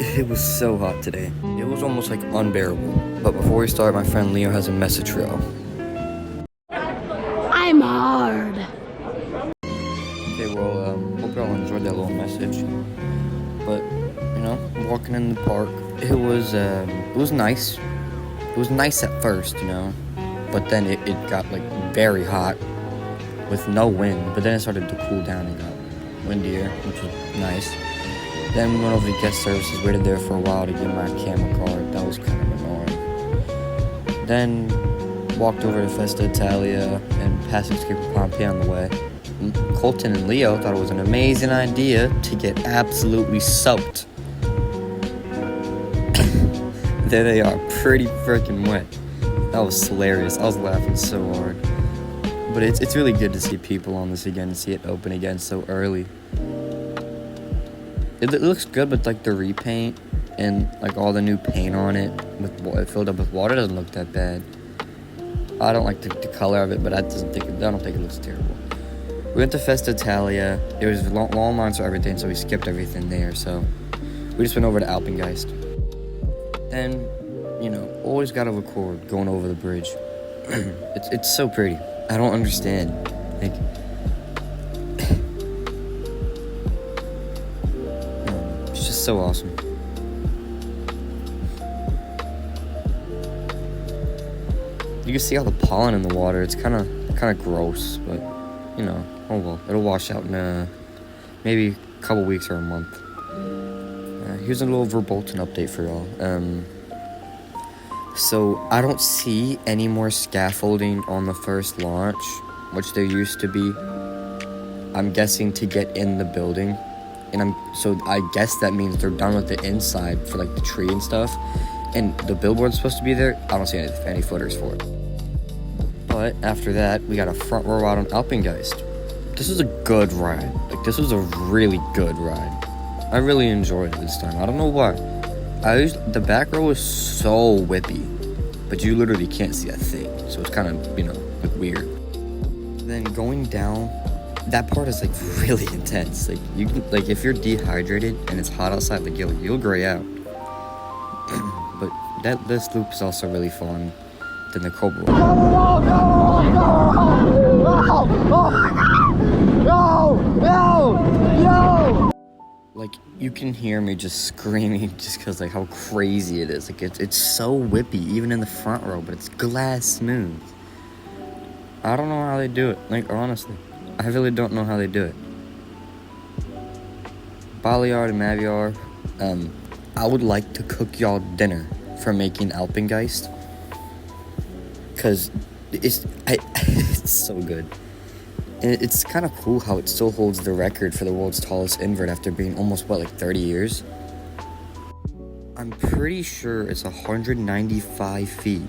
It was so hot today. It was almost like unbearable. But before we start, my friend Leo has a message for y'all. I'm hard. Okay, well, hope y'all enjoyed that little message. But, walking in the park, it was nice. It was nice at first, but then it got very hot with no wind. But then it started to cool down and got windier, which was nice. Then we went over to guest services, waited there for a while to get my camera card. That was kind of annoying. Then walked over to Festa Italia and past Escape from Pompeii on the way. Colton and Leo thought it was an amazing idea to get absolutely soaked. There they are, pretty freaking wet. That was hilarious. I was laughing so hard. But it's really good to see people on this again and see it open again so early. It looks good, but the repaint and all the new paint on it with filled up with water doesn't look that bad. I don't like the color of it, but I don't think it looks terrible. We went to Festa Italia. There was long lines for everything, so we skipped everything there. So we just went over to Alpengeist. Then, always gotta record going over the bridge. It's so pretty. I don't understand. It's just so awesome. You can see all the pollen in the water. It's kind of gross, but oh well. It'll wash out in maybe a couple weeks or a month. Here's a little Verbolten update for y'all. So I don't see any more scaffolding on the first launch, which there used to be. I'm guessing to get in the building, and so I guess that means they're done with the inside for the tree and stuff. And the billboard's supposed to be there. I don't see any footers for it. But after that, we got a front row out on Alpengeist. This was a good ride. This was a really good ride. I really enjoyed it this time. I don't know why. The back row was so whippy, but you literally can't see a thing. So it's kind of, weird. Then going down, that part is really intense. You can, if you're dehydrated and it's hot outside, you'll gray out. But this loop is also really fun. Then the Cobra. No! You can hear me just screaming just because how crazy it is. It's so whippy, even in the front row, but it's glass smooth. I don't know how they do it. Honestly, I really don't know how they do it. Baliard and Magyar, I would like to cook y'all dinner for making Alpengeist, because it's so good. And it's kind of cool how it still holds the record for the world's tallest invert after being almost 30 years. I'm pretty sure it's 195 feet,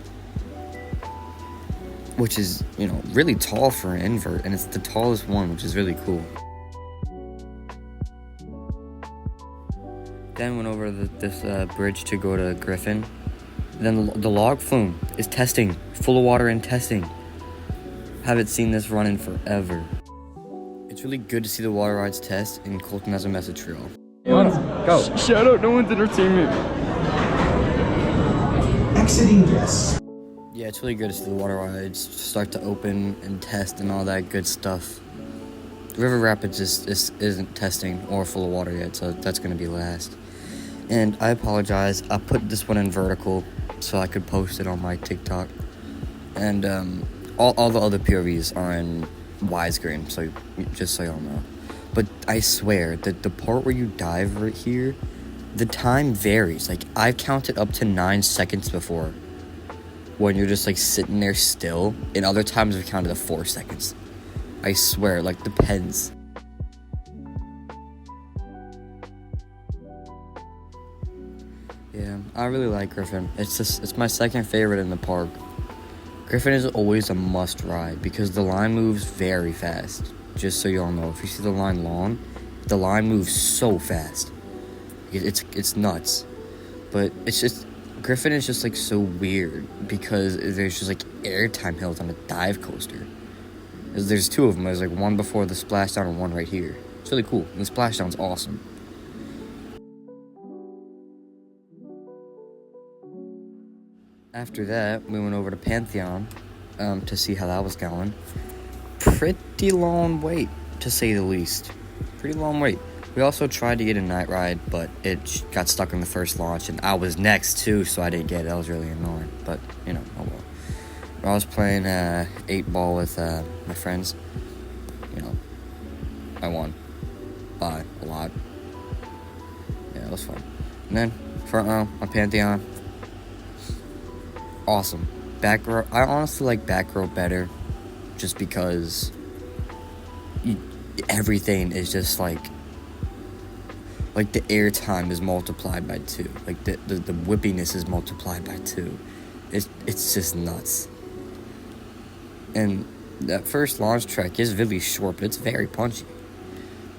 which is really tall for an invert, and it's the tallest one, which is really cool. Then went over this bridge to go to Griffin. Then the log flume is testing, full of water and testing. Haven't seen this run in forever. It's really good to see the water rides test, and Colton has a message for y'all. Go. Shout out No One's Entertainment. Exiting yes. Yeah, it's really good to see the water rides start to open and test and all that good stuff. River Rapids isn't testing or full of water yet, so that's going to be last. And I apologize, I put this one in vertical so I could post it on my TikTok. And all the other POVs are in widescreen, so just so y'all know. But I swear that the part where you dive right here, the time varies. I've counted up to 9 seconds before when you're just sitting there still, and other times I've counted to 4 seconds. I swear, depends. Yeah, I really like Griffin. It's my second favorite in the park. Griffin is always a must ride because the line moves very fast. Just so y'all know, if you see the line long, the line moves so fast. It's nuts. But Griffin is just so weird because there's just airtime hills on a dive coaster. There's two of them. There's one before the splashdown and one right here. It's really cool. And the splashdown's awesome. After that, we went over to Pantheon to see how that was going. Pretty long wait, to say the least. Pretty long wait. We also tried to get a night ride, but it got stuck on the first launch, and I was next too, so I didn't get it. That was really annoying, but, oh well. I was playing 8-ball with my friends. I won by a lot. Yeah, it was fun. And then, front row on Pantheon. Awesome. Back row, I honestly like back row better, just because everything is just like the airtime is multiplied by 2. Like the whippiness is multiplied by 2. It's just nuts. And that first launch track is really short, but it's very punchy.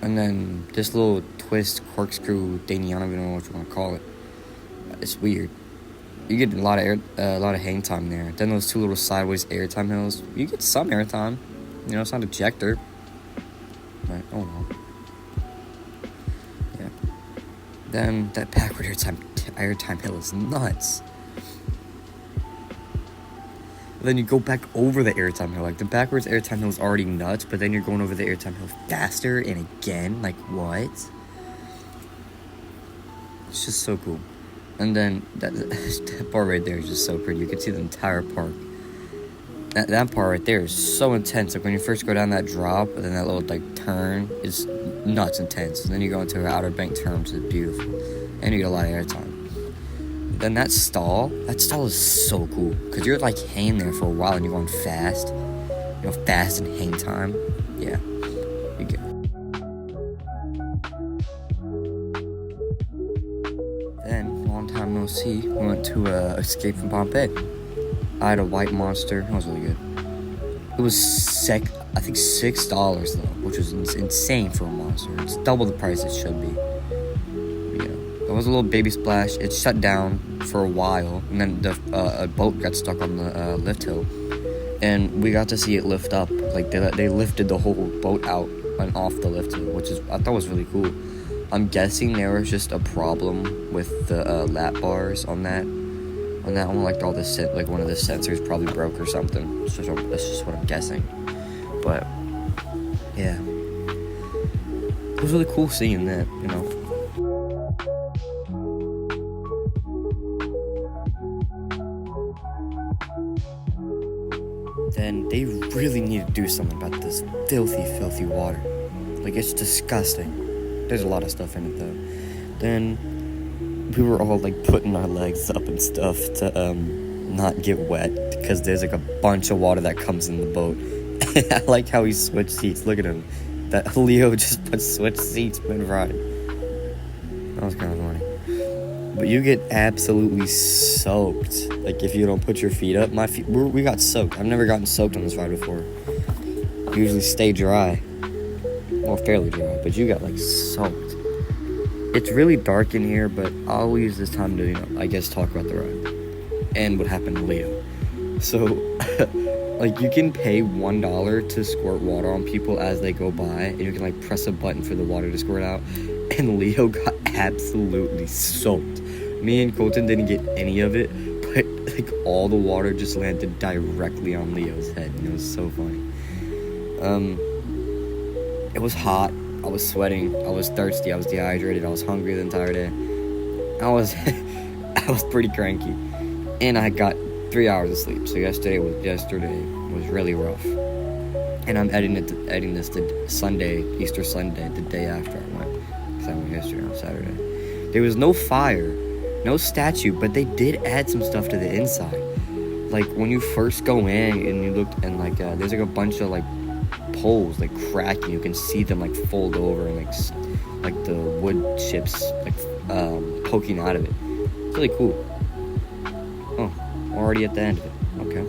And then this little twist corkscrew thingy, I don't even know what you want to call it. It's weird. You get a lot of hang time there. Then those 2 little sideways airtime hills, you get some airtime. It's not ejector. But, oh no. Yeah. Then that backward airtime hill is nuts. Then you go back over the airtime hill. Like, the backwards airtime hill is already nuts, but then you're going over the airtime hill faster and again. Like, what? It's just so cool. And then that part right there is just so pretty. You can see the entire park. That part right there is so intense. Like, when you first go down that drop, and then that little, turn is nuts intense. And then you go into an Outer Bank turn, which is beautiful. And you get a lot of airtime. Then that stall is so cool. Because you're, hanging there for a while, and you're going fast. Fast and hang time. Yeah. You get Then, long time no see, we went to Escape from Pompeii. I had a white monster. It was really good. It was I think $6 though, which was insane for a monster. It's double the price it should be. But yeah, there was a little baby splash. It shut down for a while, and then a boat got stuck on the lift hill, and we got to see it lift up. Like they lifted the whole boat out and off the lift hill, which I thought was really cool. I'm guessing there was just a problem with the lap bars on that one. Like all the one of the sensors probably broke or something. That's just what I'm guessing. But yeah, it was really cool seeing that. Then they really need to do something about this filthy water. Like, it's disgusting. There's a lot of stuff in it though. Then we were all putting our legs up and stuff to not get wet, because there's a bunch of water that comes in the boat. I like how he switched seats. Look at him. That Leo just switched seats mid-ride. That was kind of funny. But you get absolutely soaked. If you don't put your feet up. My feet, we got soaked. I've never gotten soaked on this ride before. I usually stay dry. Well, fairly dry, but you got soaked. It's really dark in here, but I'll use this time to, I guess, talk about the ride and what happened to Leo. So, you can pay $1 to squirt water on people as they go by, and you can press a button for the water to squirt out. And Leo got absolutely soaked. Me and Colton didn't get any of it, but all the water just landed directly on Leo's head, and it was so funny. It was hot. I was sweating. I was thirsty. I was dehydrated. I was hungry the entire day. I was pretty cranky, and I got 3 hours of sleep. So yesterday was really rough. And I'm editing this to Sunday, Easter Sunday, the day after I went, because I went yesterday on Saturday. There was no fire, no statue, but they did add some stuff to the inside. When you first go in and you looked, and there's a bunch of poles cracking. You can see them fold over, and the wood chips poking out of it. It's really cool. Oh, already at the end of it. Okay.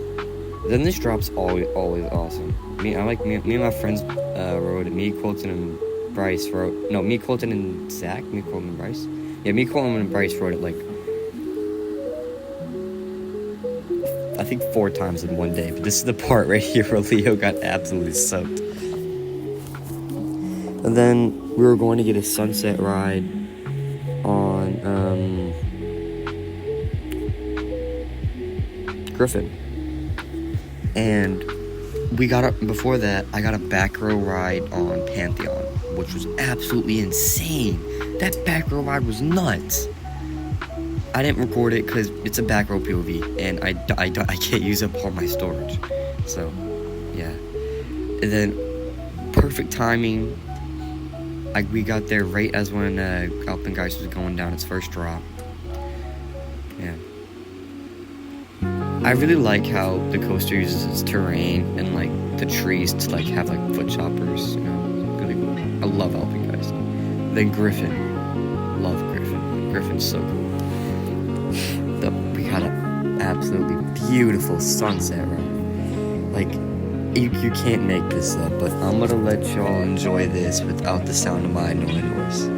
Then this drop's always awesome. Me and my friends rode it. Me, Colton, and Bryce rode. No, me, Colton, and Zach. Me, Colton, and Bryce. Yeah, me, Colton, and Bryce rode it I think 4 times in one day. But this is the part right here where Leo got absolutely soaked. And then we were going to get a sunset ride on Griffin. And before that, I got a back row ride on Pantheon, which was absolutely insane. That back row ride was nuts. I didn't record it because it's a back row POV, and I can't use up all my storage. So, yeah. And then, perfect timing. We got there right as when Alpengeist was going down its first drop. Yeah. I really like how the coaster uses its terrain and like the trees to like have like foot choppers. You know, really cool. I love Alpengeist. Then Griffin. Love Griffin. Griffin's so cool. We got an absolutely beautiful sunset ride. Like, you can't make this up, but I'm gonna let y'all enjoy this without the sound of my annoying voice.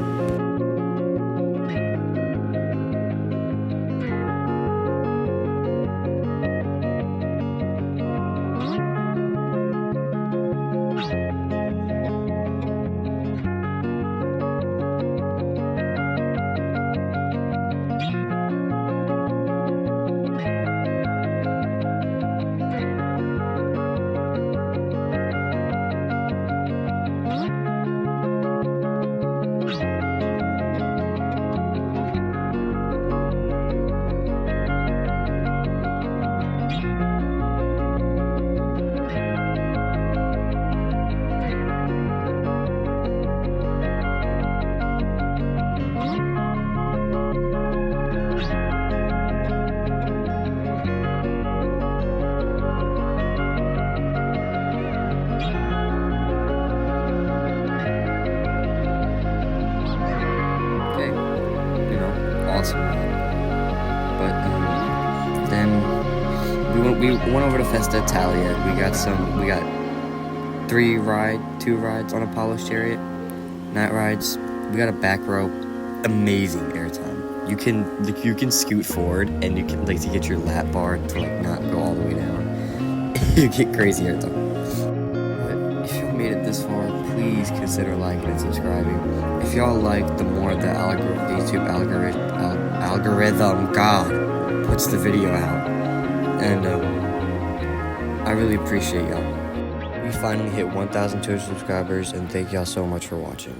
Awesome. But then we went over to Festa Italia. We got 2 rides on Apollo's Chariot, night rides. We got a back row, amazing airtime. You can scoot forward and you can like to get your lap bar to like not go all the way down. You get crazy airtime. But if you made it this far, please consider liking and subscribing. If y'all like, the more the YouTube algorithm God puts the video out, and I really appreciate y'all. We finally hit 1,200 subscribers, and thank y'all so much for watching.